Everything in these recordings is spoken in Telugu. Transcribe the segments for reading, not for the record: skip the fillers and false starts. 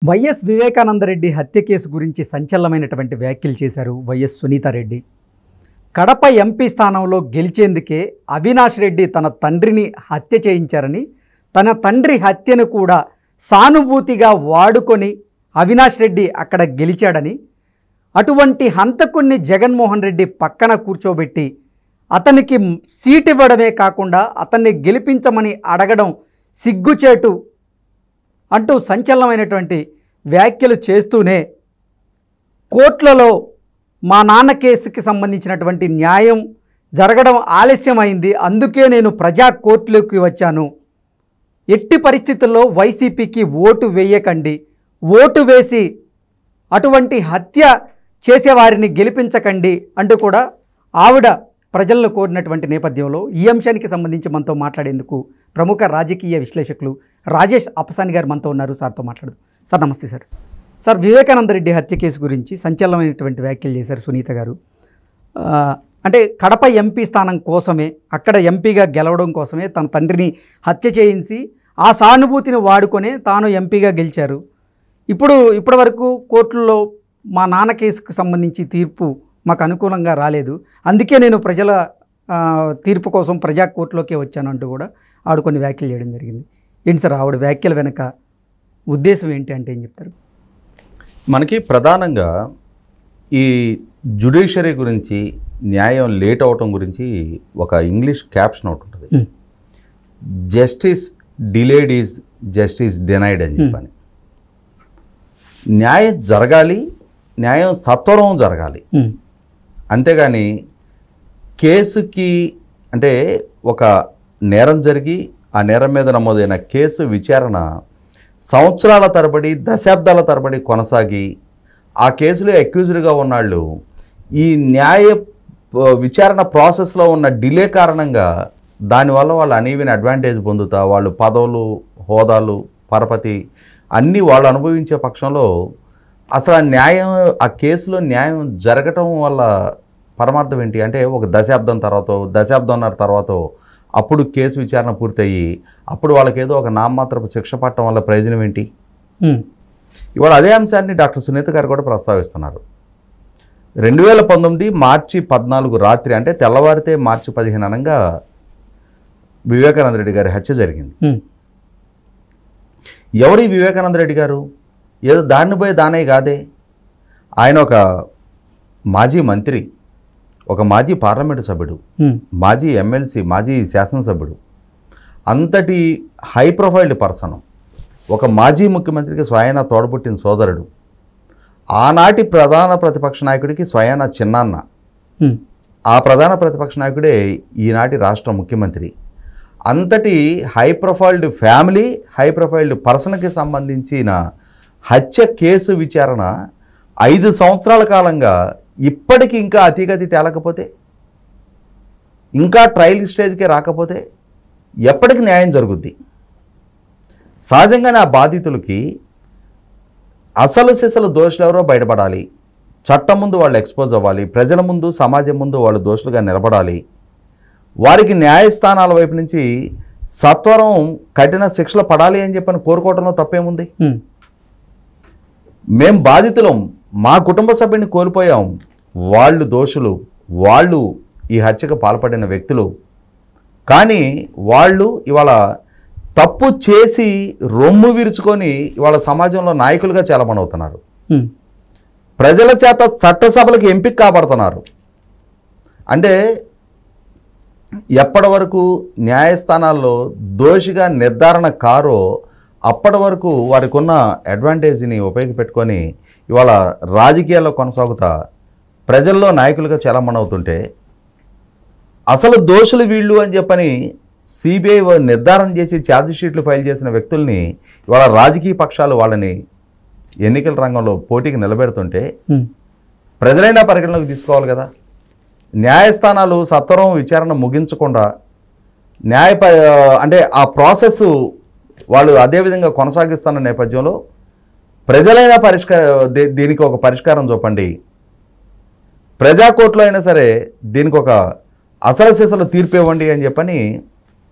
వైఎస్ వివేకానందరెడ్డి హత్య కేసు గురించి సంచలనమైనటువంటి వ్యాఖ్యలు చేశారు వైఎస్ సునీతారెడ్డి. కడప ఎంపీ స్థానంలో గెలిచేందుకే అవినాష్ రెడ్డి తన తండ్రిని హత్య చేయించారని, తన తండ్రి హత్యను కూడా సానుభూతిగా వాడుకొని అవినాష్ రెడ్డి అక్కడ గెలిచాడని, అటువంటి హంతకుణ్ణి జగన్మోహన్ రెడ్డి పక్కన కూర్చోబెట్టి అతనికి సీట్ ఇవ్వడమే కాకుండా అతన్ని గెలిపించమని అడగడం సిగ్గుచేటు అంటూ సంచలనమైనటువంటి వ్యాఖ్యలు చేస్తూనే, కోర్టులలో మా నాన్న కేసుకి సంబంధించినటువంటి న్యాయం జరగడం ఆలస్యమైంది, అందుకే నేను ప్రజా కోర్టులోకి వచ్చాను, ఎట్టి పరిస్థితుల్లో వైసీపీకి ఓటు వేయకండి, ఓటు వేసి అటువంటి హత్య చేసేవారిని గెలిపించకండి అంటూ కూడా ఆవిడ ప్రజలను కోరినటువంటి నేపథ్యంలో ఈ అంశానికి సంబంధించి మనతో మాట్లాడేందుకు ప్రముఖ రాజకీయ విశ్లేషకులు రాజేష్ అప్పసాని గారు మనతో ఉన్నారు. సార్తో మాట్లాడదు. సార్ నమస్తే సార్. సార్, వివేకానందరెడ్డి హత్య కేసు గురించి సంచలనమైనటువంటి వ్యాఖ్యలు చేశారు సునీత గారు. అంటే కడప ఎంపీ స్థానం కోసమే, అక్కడ ఎంపీగా గెలవడం కోసమే తన తండ్రిని హత్య చేయించి ఆ సానుభూతిని వాడుకొనే తాను ఎంపీగా గెలిచారు. ఇప్పటి వరకు కోర్టుల్లో మా నాన్న కేసుకు సంబంధించి తీర్పు మాకు అనుకూలంగా రాలేదు, అందుకే నేను ప్రజల తీర్పు కోసం ప్రజా కోర్టులోకే వచ్చాను అంటూ కూడా ఆవిడ కొన్ని వ్యాఖ్యలు చేయడం జరిగింది. ఏంటి సార్ ఆవిడ వ్యాఖ్యల వెనక ఉద్దేశం ఏంటి అంటే ఏం చెప్తారు? మనకి ప్రధానంగా ఈ జ్యుడిషియరీ గురించి, న్యాయం లేట్ అవటం గురించి ఒక ఇంగ్లీష్ క్యాప్షన్ ఒకటి ఉంటుంది, justice delayed is justice denied అని చెప్పని. న్యాయం జరగాలి, న్యాయం సత్వరం జరగాలి, అంతేగాని కేసుకి అంటే ఒక నేరం జరిగి ఆ నేరం మీద నమోదైన కేసు విచారణ సంవత్సరాల తరబడి, దశాబ్దాల తరబడి కొనసాగి ఆ కేసులో అక్యూజ్డ్గా ఉన్నాళ్ళు ఈ న్యాయ విచారణ ప్రాసెస్లో ఉన్న డిలే కారణంగా దానివల్ల వాళ్ళు అనీవెన్ అడ్వాంటేజ్ పొందుతా, వాళ్ళు పదవులు, హోదాలు, పరపతి అన్నీ వాళ్ళు అనుభవించే పక్షంలో అసలు ఆ కేసులో న్యాయం జరగటం వల్ల పరమార్థం ఏంటి అంటే, ఒక దశాబ్దంన్నర తర్వాత అప్పుడు కేసు విచారణ పూర్తయ్యి అప్పుడు వాళ్ళకేదో ఒక నామమాత్రపు శిక్ష పట్టడం వల్ల ప్రయోజనం ఏంటి? ఇవాళ అదే అంశాన్ని డాక్టర్ సునీత గారు కూడా ప్రస్తావిస్తున్నారు. 2019 మార్చి 14 రాత్రి, అంటే తెల్లవారితే మార్చి 15 అనంగా వివేకానందరెడ్డి గారి హత్య జరిగింది. ఎవరు ఈ వివేకానందరెడ్డి గారు? ఏదో దాన్ని పోయి దానే కాదే. ఆయన ఒక మాజీ మంత్రి, ఒక మాజీ పార్లమెంటు సభ్యుడు, మాజీ ఎమ్మెల్సీ, మాజీ శాసనసభ్యుడు, అంతటి హై ప్రొఫైల్డ్ పర్సన్, ఒక మాజీ ముఖ్యమంత్రికి స్వయాన తోడబుట్టిన సోదరుడు, ఆనాటి ప్రధాన ప్రతిపక్ష నాయకుడికి స్వయాన చిన్నాన్న, ఆ ప్రధాన ప్రతిపక్ష నాయకుడే ఈనాటి రాష్ట్ర ముఖ్యమంత్రి, అంతటి high profiled family, high profiled పర్సన్కి సంబంధించిన హత్య కేసు విచారణ 5 సంవత్సరాల కాలంగా ఇప్పటికీ ఇంకా అతిగతి తేలకపోతే, ఇంకా ట్రయల్ స్టేజ్కే రాకపోతే ఎప్పటికి న్యాయం జరుగుద్ది? సహజంగానే ఆ బాధితులకి అసలు సిసలు దోషులు ఎవరో బయటపడాలి, చట్టం ముందు వాళ్ళు ఎక్స్పోజ్ అవ్వాలి, ప్రజల ముందు, సమాజం ముందు వాళ్ళు దోషులుగా నిలబడాలి, వారికి న్యాయస్థానాల వైపు నుంచి సత్వరం కఠిన శిక్షలు పడాలి అని చెప్పని కోరుకోవడంలో తప్పేముంది? మేం బాధితులం, మా కుటుంబ సభ్యుని కోల్పోయాం, వాళ్ళు దోషులు, వాళ్ళు ఈ హత్యకు పాల్పడిన వ్యక్తులు, కానీ వాళ్ళు ఇవాళ తప్పు చేసి రొమ్ము విరుచుకొని ఇవాళ సమాజంలో నాయకులుగా చాలామంది ప్రజల చేత చట్టసభలకు ఎంపిక కాబడుతున్నారు. అంటే ఎప్పటి వరకు న్యాయస్థానాల్లో దోషిగా నిర్ధారణ కారో అప్పటి వరకు వారికి ఉన్న అడ్వాంటేజ్ని ఉపయోగపెట్టుకొని ఇవాళ రాజకీయాల్లో కొనసాగుతా ప్రజల్లో నాయకులుగా చాలామంది అవుతుంటే, అసలు దోషులు వీళ్ళు అని చెప్పని సిబిఐ నిర్ధారణ చేసి ఛార్జ్ షీట్లు ఫైల్ చేసిన వ్యక్తుల్ని ఇవాళ రాజకీయ పక్షాలు వాళ్ళని ఎన్నికల రంగంలో పోటీకి నిలబెడుతుంటే ప్రజలైనా పరిగణలోకి తీసుకోవాలి కదా. న్యాయస్థానాలు సత్వరం విచారణ ముగించకుండా అంటే ఆ ప్రాసెస్ వాళ్ళు అదేవిధంగా కొనసాగిస్తున్న నేపథ్యంలో ప్రజలైనా దీనికి ఒక పరిష్కారం చూపండి, ప్రజాకోర్టులో అయినా సరే దీనికి ఒక అసలు సిసలు తీర్పు ఇవ్వండి అని చెప్పని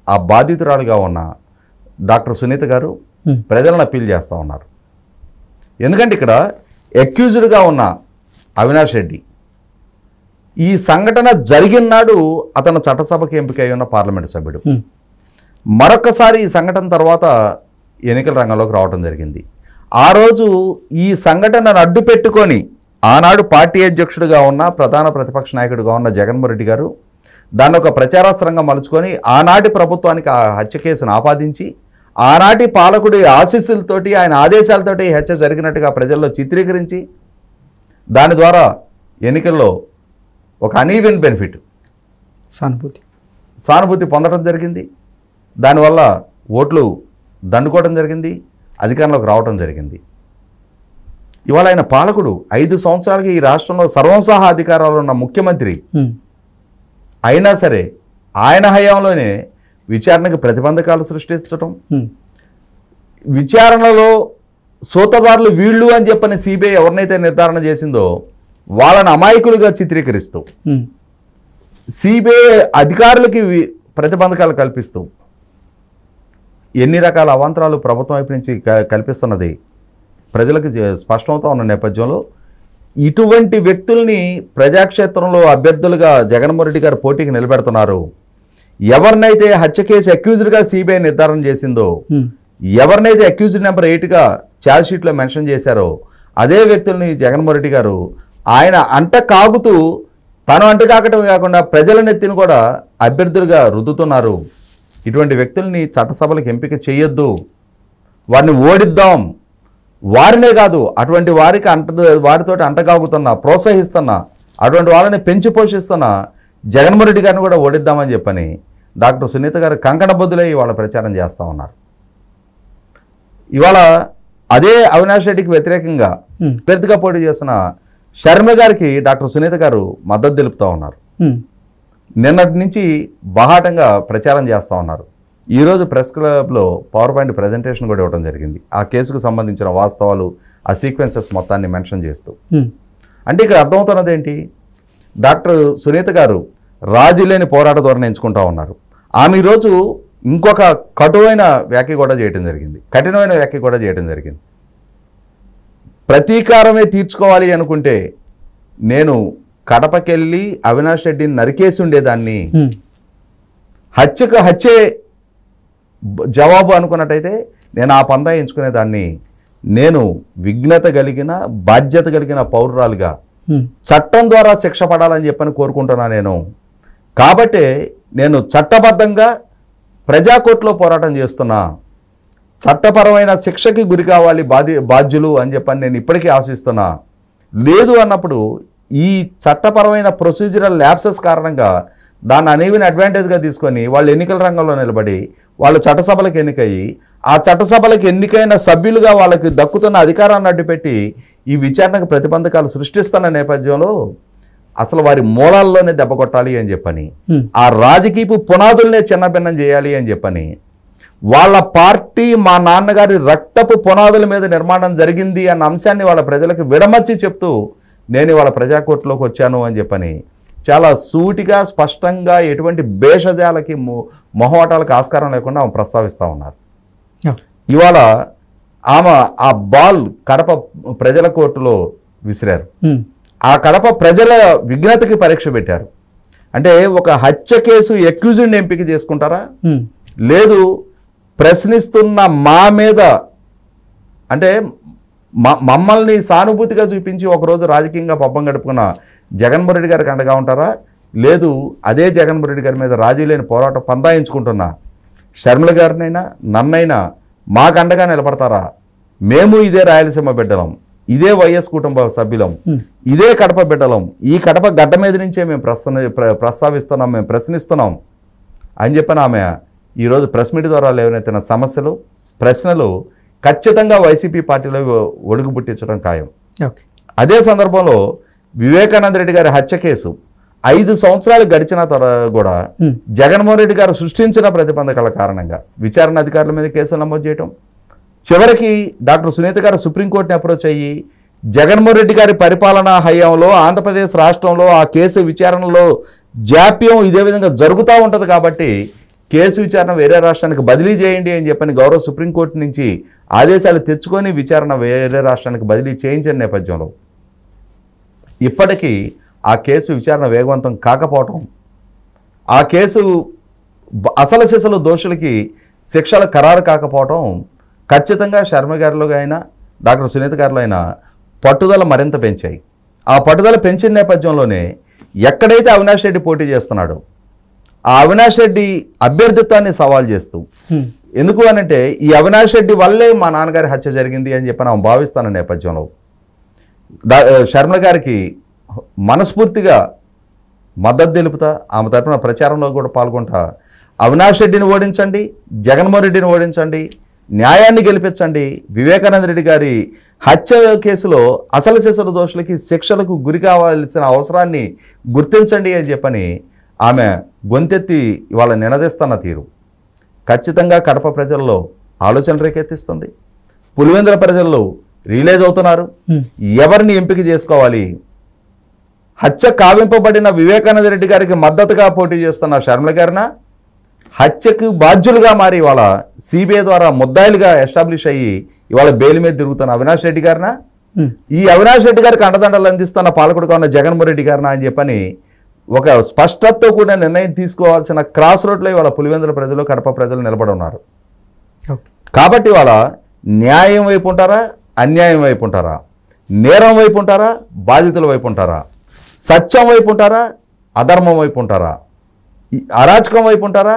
ఆ బాధితురాలుగా ఉన్న డాక్టర్ సునీత గారు ప్రజలను అప్పీల్ చేస్తూ ఉన్నారు. ఎందుకంటే ఇక్కడ అక్యూజ్డ్గా ఉన్న అవినాష్ రెడ్డి ఈ సంఘటన జరిగిన నాడు అతను చట్టసభకి ఎంపిక ఉన్న పార్లమెంటు సభ్యుడు. మరొకసారి ఈ సంఘటన తర్వాత ఎన్నికల రంగంలోకి రావడం జరిగింది. ఆ రోజు ఈ సంఘటనను అడ్డు పెట్టుకొని ఆనాడు పార్టీ అధ్యక్షుడిగా ఉన్న ప్రధాన ప్రతిపక్ష నాయకుడిగా ఉన్న జగన్మోహన్ రెడ్డి గారు దాన్ని ఒక ప్రచారాస్త్రంగా మలుచుకొని ఆనాటి ప్రభుత్వానికి ఆ హత్య కేసును ఆపాదించి ఆనాటి పాలకుడి ఆశీస్సులతోటి ఆయన ఆదేశాలతోటి హత్య జరిగినట్టుగా ప్రజల్లో చిత్రీకరించి దాని ద్వారా ఎన్నికల్లో ఒక అనీవెన్ బెనిఫిట్ సానుభూతి పొందడం జరిగింది. దానివల్ల ఓట్లు దండుకోవడం జరిగింది, అధికారంలోకి రావడం జరిగింది. ఇవాళ ఆయన పాలకుడు 5 సంవత్సరాలకి ఈ రాష్ట్రంలో సర్వసహా అధికారాలు ఉన్న ముఖ్యమంత్రి అయినా సరే ఆయన హయాంలోనే విచారణకు ప్రతిబంధకాలు సృష్టించడం, విచారణలో సూత్రధారులు వీళ్ళు అని చెప్పని సిబిఐ ఎవరినైతే నిర్ధారణ చేసిందో వాళ్ళని అమాయకులుగా చిత్రీకరిస్తూ సిబిఐ అధికారులకి ప్రతిబంధకాలు కల్పిస్తూ ఎన్ని రకాల అవాంతరాలు ప్రభుత్వం వైపు నుంచి కల్పిస్తున్నది ప్రజలకు స్పష్టమవుతా ఉన్న నేపథ్యంలో ఇటువంటి వ్యక్తుల్ని ప్రజాక్షేత్రంలో అభ్యర్థులుగా జగన్మోహన్ రెడ్డి గారు పోటీకి నిలబెడుతున్నారు. ఎవరినైతే హత్య కేసు అక్యూజ్డ్గా సిబిఐ నిర్ధారణ చేసిందో, ఎవరినైతే అక్యూజ్డ్ నెంబర్ 8గా ఛార్జ్ షీట్లో మెన్షన్ చేశారో అదే వ్యక్తుల్ని జగన్మోహన్ రెడ్డి గారు ఆయన అంట కాగుతూ తను అంట కాకటమే కాకుండా ప్రజల నెత్తిని కూడా అభ్యర్థులుగా రుద్దుతున్నారు. ఇటువంటి వ్యక్తుల్ని చట్టసభలకు ఎంపిక చేయొద్దు, వారిని ఓడిద్దాం. వారినే కాదు అటువంటి వారికి వారితోటి అంటగాగుతున్నా ప్రోత్సహిస్తున్నా అటువంటి వాళ్ళని పెంచి పోషిస్తున్నా జగన్మోహన్ రెడ్డి గారిని కూడా ఓడిద్దామని చెప్పని డాక్టర్ సునీత గారు కంకణబద్దులై ఇవాళ ప్రచారం చేస్తూ ఉన్నారు. ఇవాళ అదే అవినాష్ రెడ్డికి వ్యతిరేకంగా అభ్యర్థిగా పోటీ చేస్తున్న శర్మ గారికి డాక్టర్ సునీత గారు మద్దతు తెలుపుతూ ఉన్నారు. నిన్నటి నుంచి బాహాటంగా ప్రచారం చేస్తూ ఉన్నారు. ఈరోజు ప్రెస్ క్లబ్లో పవర్ పాయింట్ ప్రజెంటేషన్ కూడా ఇవ్వడం జరిగింది. ఆ కేసుకు సంబంధించిన వాస్తవాలు, ఆ సీక్వెన్సెస్ మొత్తాన్ని మెన్షన్ చేస్తూ. అంటే ఇక్కడ అర్థమవుతున్నది ఏంటి, డాక్టర్ సునీత గారు రాజీ లేని పోరాట ధోరణి ఎంచుకుంటూ ఉన్నారు. ఆమె ఈరోజు ఇంకొక కఠినమైన వ్యాఖ్య కూడా చేయడం జరిగింది. ప్రతీకారమే తీర్చుకోవాలి అనుకుంటే నేను కడపకెళ్ళి అవినాష్ రెడ్డిని నరికేసి ఉండేదాన్ని, హత్యకు హత్యే జవాబు అనుకున్నట్టయితే నేను ఆ పందా ఎంచుకునేదాన్ని. నేను విఘ్నత కలిగిన బాధ్యత కలిగిన పౌరురాలుగా చట్టం ద్వారా శిక్ష పడాలని చెప్పని కోరుకుంటున్నా నేను. కాబట్టే నేను చట్టబద్ధంగా ప్రజాకోర్టులో పోరాటం చేస్తున్నా. చట్టపరమైన శిక్షకి గురి కావాలి బాధ్యులు అని చెప్పని నేను ఇప్పటికీ ఆశిస్తున్నా. లేదు అన్నప్పుడు ఈ చట్టపరమైన ప్రొసీజరల్ ల్యాప్సెస్ కారణంగా దాన్ని అనేవిని అడ్వాంటేజ్గా తీసుకొని వాళ్ళు ఎన్నికల రంగంలో నిలబడి వాళ్ళు చట్టసభలకు ఎన్నికయ్యి ఆ చట్టసభలకు ఎన్నికైన సభ్యులుగా వాళ్ళకి దక్కుతున్న అధికారాన్ని అడ్డుపెట్టి ఈ విచారణకు ప్రతిబంధకాలు సృష్టిస్తున్న నేపథ్యంలో అసలు వారి మూలాల్లోనే దెబ్బ కొట్టాలి అని చెప్పని, ఆ రాజకీయపు పునాదుల్నే చిన్నభిన్నం చేయాలి అని చెప్పని, వాళ్ళ పార్టీ మా నాన్నగారి రక్తపు పునాదుల మీద నిర్మాణం జరిగింది అన్న అంశాన్ని వాళ్ళ ప్రజలకు విడమర్చి చెప్తూ నేను వాళ్ళ ప్రజాకోర్టులోకి వచ్చాను అని చెప్పని చాలా సూటిగా స్పష్టంగా ఎటువంటి భేషజాలకి మొహమాటాలకు ఆస్కారం లేకుండా ఆమె ప్రస్తావిస్తూ ఉన్నారు. ఇవాళ ఆమె ఆ బాల్ కడప ప్రజల కోర్టులో విసిరారు. ఆ కడప ప్రజల విఘ్నతకి పరీక్ష పెట్టారు. అంటే ఒక హత్య కేసు అక్యూజ్డ్ని ఎంపిక చేసుకుంటారా, లేదు ప్రశ్నిస్తున్న మా మీద అంటే మమ్మల్ని సానుభూతిగా చూపించి ఒకరోజు రాజకీయంగా పబ్బం గడుపుకున్న జగన్మోహన్ రెడ్డి గారికి అండగా ఉంటారా, లేదు అదే జగన్మోహన్ రెడ్డి గారి మీద రాజీ లేని పోరాటం పందాయించుకుంటున్నా షర్మిల గారినైనా నన్నైనా మాకు అండగా నిలబడతారా? మేము ఇదే రాయలసీమ బిడ్డలం, ఇదే వైఎస్ కుటుంబ సభ్యులం, ఇదే కడప బిడ్డలం, ఈ కడప గడ్డ మీద నుంచే మేము ప్రస్తావిస్తున్నాం, మేము ప్రశ్నిస్తున్నాం అని చెప్పిన ఆమె ఈరోజు ప్రెస్ మీట్ ద్వారా లేవనెత్తిన సమస్యలు, ప్రశ్నలు ఖచ్చితంగా వైసీపీ పార్టీలో ఒడుగు పుట్టించడం ఖాయం. అదే సందర్భంలో వివేకానంద రెడ్డి గారి హత్య కేసు 5 సంవత్సరాలు గడిచిన తర్వాత కూడా జగన్మోహన్ రెడ్డి గారు సృష్టించిన ప్రతిబంధకాల కారణంగా విచారణ అధికారుల మీద కేసులు నమోదు చేయటం, చివరికి డాక్టర్ సునీత గారు సుప్రీంకోర్టుని అప్రోచ్ అయ్యి జగన్మోహన్ రెడ్డి గారి పరిపాలనా హయాంలో ఆంధ్రప్రదేశ్ రాష్ట్రంలో ఆ కేసు విచారణలో జాప్యం ఇదే విధంగా జరుగుతూ ఉంటుంది కాబట్టి కేసు విచారణ వేరే రాష్ట్రానికి బదిలీ చేయండి అని చెప్పని గౌరవ సుప్రీంకోర్టు నుంచి ఆదేశాలు తెచ్చుకొని విచారణ వేరే రాష్ట్రానికి బదిలీ చేయించిన నేపథ్యంలో ఇప్పటికీ ఆ కేసు విచారణ వేగవంతం కాకపోవటం, ఆ కేసు అసలు సిసలు దోషులకి శిక్షలు ఖరారు కాకపోవటం ఖచ్చితంగా శర్మ గారిలో అయినా డాక్టర్ సునీత గారిలో అయినా పట్టుదల మరింత పెంచాయి. ఆ పట్టుదల పెంచిన నేపథ్యంలోనే ఎక్కడైతే అవినాష్ రెడ్డి పోటీ చేస్తున్నాడో ఆ అవినాష్ రెడ్డి అభ్యర్థిత్వాన్ని సవాల్ చేస్తూ, ఎందుకు అనంటే ఈ అవినాష్ రెడ్డి వల్లే మా నాన్నగారి హత్య జరిగింది అని చెప్పి నేను భావిస్తాను నేపథ్యంలో శర్మ గారికి మనస్ఫూర్తిగా మద్దతు తెలుపుతా, ఆమె తరపున ప్రచారంలో కూడా పాల్గొంటా. అవినాష్ రెడ్డిని ఓడించండి, జగన్మోహన్ రెడ్డిని ఓడించండి, న్యాయాన్ని గెలిపించండి, వివేకానంద రెడ్డి గారి హత్య కేసులో అసలు సిసలు దోషులకి శిక్షలకు గురి కావాల్సిన అవసరాన్ని గుర్తించండి అని చెప్పని ఆమె గొంతెత్తి ఇవాళ నినదిస్తున్న తీరు ఖచ్చితంగా కడప ప్రజల్లో ఆలోచన రేకెత్తిస్తుంది. పులివెందుల ప్రజల్లో రియలైజ్ అవుతున్నారు ఎవరిని ఎంపిక చేసుకోవాలి. హత్య కావింపబడిన వివేకానంద రెడ్డి గారికి మద్దతుగా పోటీ చేస్తున్న శర్మల గారిన, హత్యకు బాధ్యులుగా మారి ఇవాళ సిబిఐ ద్వారా ముద్దాయిలుగా ఎస్టాబ్లిష్ అయ్యి ఇవాళ బెయిల్ మీద తిరుగుతున్న అవినాష్ రెడ్డి గారిన, ఈ అవినాష్ రెడ్డి గారికి అండదండలు అందిస్తున్న పాలకుడుగా ఉన్న జగన్మోహన్ రెడ్డి గారిన అని చెప్పని ఒక స్పష్టతతో కూడా నిర్ణయం తీసుకోవాల్సిన క్రాస్ రోడ్లో ఇవాళ పులివెందుల ప్రజలు, కడప ప్రజలు నిలబడి ఉన్నారు. కాబట్టి ఇవాళ న్యాయం వైపు ఉంటారా, అన్యాయం వైపు ఉంటారా, నేరం వైపు ఉంటారా, బాధితుల వైపు ఉంటారా, సత్యం వైపు ఉంటారా, అధర్మం వైపు ఉంటారా, అరాచకం వైపు ఉంటారా,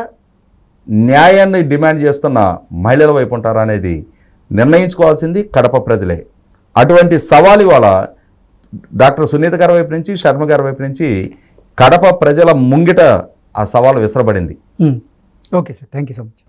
న్యాయాన్ని డిమాండ్ చేస్తున్న మహిళల వైపు ఉంటారా అనేది నిర్ణయించుకోవాల్సింది కడప ప్రజలే. అటువంటి సవాల్ ఇవాళ డాక్టర్ సునీత గారి వైపు నుంచి, శర్మ గారి వైపు నుంచి కడప ప్రజల ముంగిట ఆ సవాలు విసరబడింది. Okay sir, thank you so much.